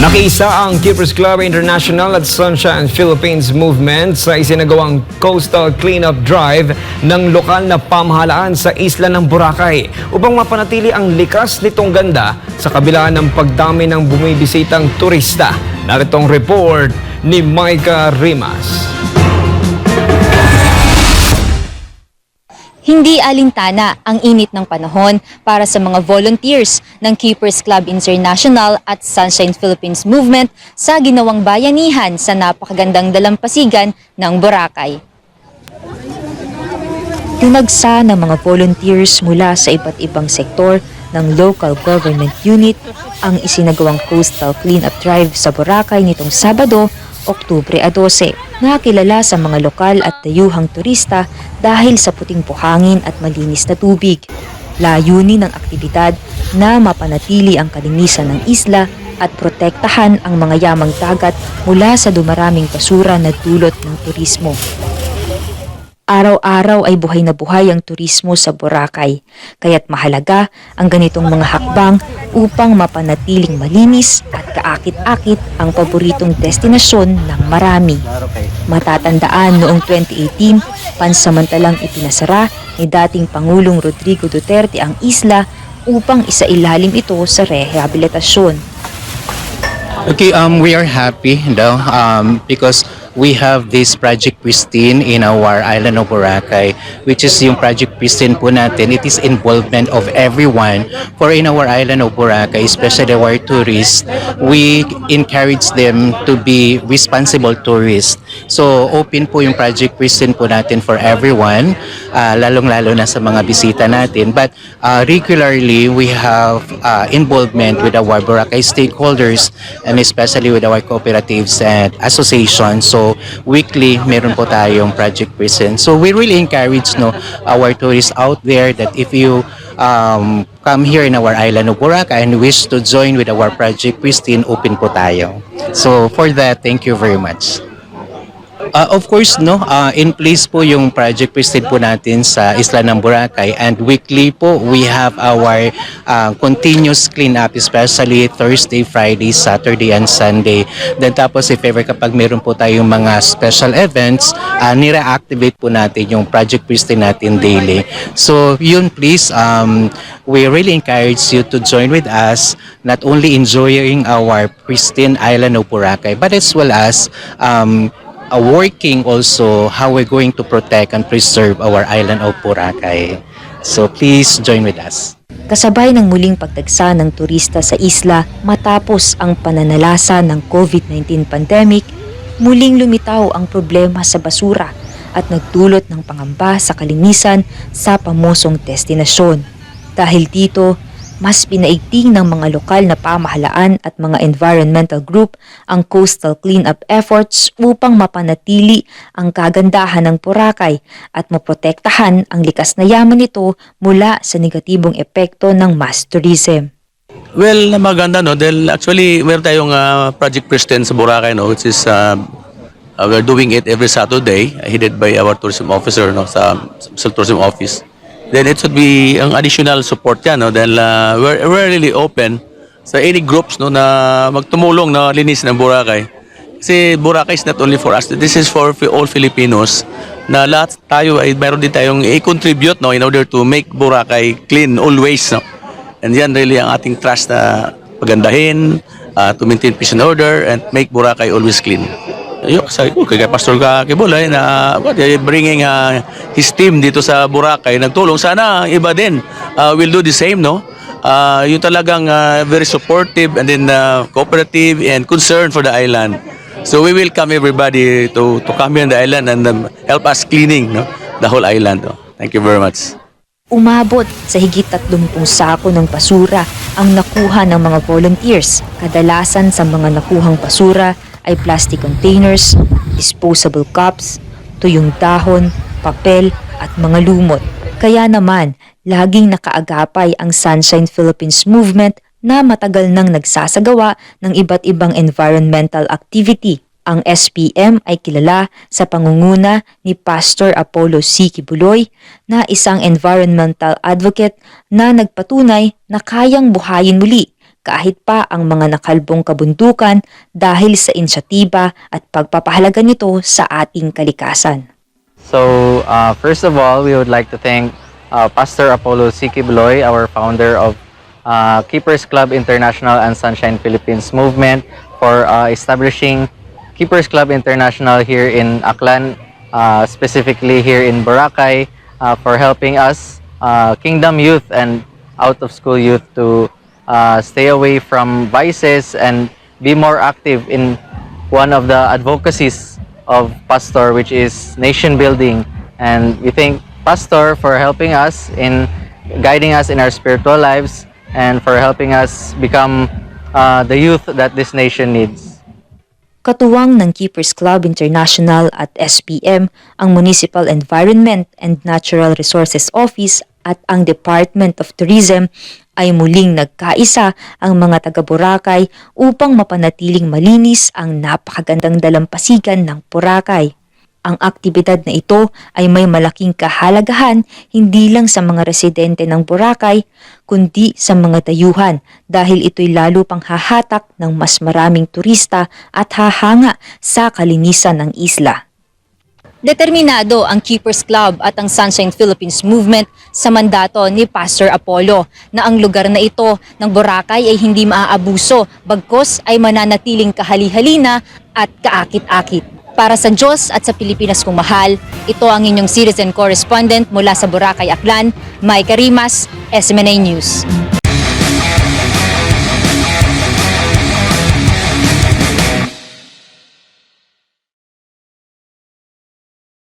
Nakiisa ang Keepers Club International at Sunshine Philippines Movement sa isinagawang Coastal Cleanup Drive ng lokal na pamahalaan sa isla ng Boracay upang mapanatili ang likas nitong ganda sa kabila ng pagdami ng bumibisitang turista. Narito ang report ni Micah Rimas. Hindi alintana ang init ng panahon para sa mga volunteers ng Keepers Club International at Sunshine Philippines Movement sa ginawang bayanihan sa napakagandang dalampasigan ng Boracay. Tinagsa ng mga volunteers mula sa iba't ibang sektor ng local government unit ang isinagawang Coastal Cleanup Drive sa Boracay nitong Sabado, Oktubre 12, nakilala sa mga lokal at dayuhang turista dahil sa puting buhangin at malinis na tubig. Layunin ng aktibidad na mapanatili ang kalinisan ng isla at protektahan ang mga yamang dagat mula sa dumaraming basura na dulot ng turismo. Araw-araw ay buhay na buhay ang turismo sa Boracay, kaya't mahalaga ang ganitong mga hakbang upang mapanatiling malinis at kaakit-akit ang paboritong destinasyon ng marami. Matatandaan noong 2018, pansamantalang ipinasara ni dating Pangulong Rodrigo Duterte ang isla upang isailalim ito sa rehabilitasyon. Okay, we are happy though, because we have this Project Pristine in our island of Boracay, which is yung Project Pristine po natin. It is involvement of everyone for in our island of Boracay, especially our tourists. We encourage them to be responsible tourists. So open po yung Project Pristine po natin for everyone, lalong-lalo na sa mga bisita natin. But regularly, we have involvement with our Boracay stakeholders and especially with our cooperatives and associations. So weekly, meron po tayong Project Pristine. So we really encourage our tourists out there that if you come here in our island of Boracay and wish to join with our Project Pristine, open po tayo. So for that, thank you very much. Of course, in place po yung Project Pristine po natin sa isla ng Boracay, and weekly po we have our continuous cleanup, especially Thursday, Friday, Saturday, and Sunday. Then tapos if ever kapag meron po tayong mga special events, nire-activate po natin yung Project Pristine natin daily. So yun, please, we really encourage you to join with us, not only enjoying our pristine island of Boracay, but as well as working also how we're going to protect and preserve our island of Boracay. So please join with us. Kasabay ng muling pagtagsa ng turista sa isla matapos ang pananalasa ng COVID-19 pandemic, muling lumitaw ang problema sa basura at nagdulot ng pangamba sa kalinisan sa pamosong destinasyon. Dahil dito, mas pinaigting ng mga lokal na pamahalaan at mga environmental group ang coastal cleanup efforts upang mapanatili ang kagandahan ng Boracay at maprotektahan ang likas na yaman nito mula sa negatibong epekto ng mass tourism. Well, maganda dahil actually meron tayong Project Pristine sa Boracay which is we're doing it every Saturday, headed by our tourism officer sa tourism office. Then it should be ang additional support yan dahil we're really open sa any groups na magtumulong na linis ng Boracay. Kasi Boracay is not only for us, this is for all Filipinos na lahat tayo ay meron din tayong i-contribute in order to make Boracay clean always. And yan really ang ating trust na pagandahin, to maintain peace and order and make Boracay always clean. Sabi ko kay Pastor Kibolay na bringing his team dito sa Boracay, nagtulong. Sana iba din will do the same, yung talagang very supportive and then cooperative and concerned for the island. So we welcome everybody to come here on the island and help us cleaning the whole island. Thank you very much. Umabot sa higit 30 sako ng basura ang nakuha ng mga volunteers. Kadalasan sa mga nakuhang basura ay plastic containers, disposable cups, tuyong dahon, papel at mga lumot. Kaya naman, laging nakaagapay ang Sunshine Philippines Movement na matagal nang nagsasagawa ng iba't ibang environmental activity. Ang SPM ay kilala sa pangunguna ni Pastor Apollo C. Kibuloy na isang environmental advocate na nagpatunay na kayang buhayin muli kahit pa ang mga nakalbong kabundukan dahil sa inisyatiba at pagpapahalaga nito sa ating kalikasan. So, first of all, we would like to thank Pastor Apollo C. Quibloy, our founder of Keepers Club International and Sunshine Philippines movement, for establishing Keepers Club International here in Aklan, specifically here in Boracay, for helping us, Kingdom youth and out-of-school youth, to stay away from vices and be more active in one of the advocacies of Pastor, which is nation building. And we thank Pastor for helping us in guiding us in our spiritual lives and for helping us become the youth that this nation needs. Katuwang ng Keepers Club International at SPM, ang Municipal Environment and Natural Resources Office at ang Department of Tourism ay muling nagkaisa ang mga taga Boracay upang mapanatiling malinis ang napakagandang dalampasigan ng Boracay. Ang aktibidad na ito ay may malaking kahalagahan hindi lang sa mga residente ng Boracay, kundi sa mga dayuhan dahil ito'y lalo pang hahatak ng mas maraming turista at hahanga sa kalinisan ng isla. Determinado ang Keepers Club at ang Sunshine Philippines Movement sa mandato ni Pastor Apollo na ang lugar na ito ng Boracay ay hindi maaabuso, bagkus ay mananatiling kahali-halina at kaakit-akit. Para sa Diyos at sa Pilipinas kong mahal, ito ang inyong citizen correspondent mula sa Boracay, Aklan, Mike Rimas, SMNA News.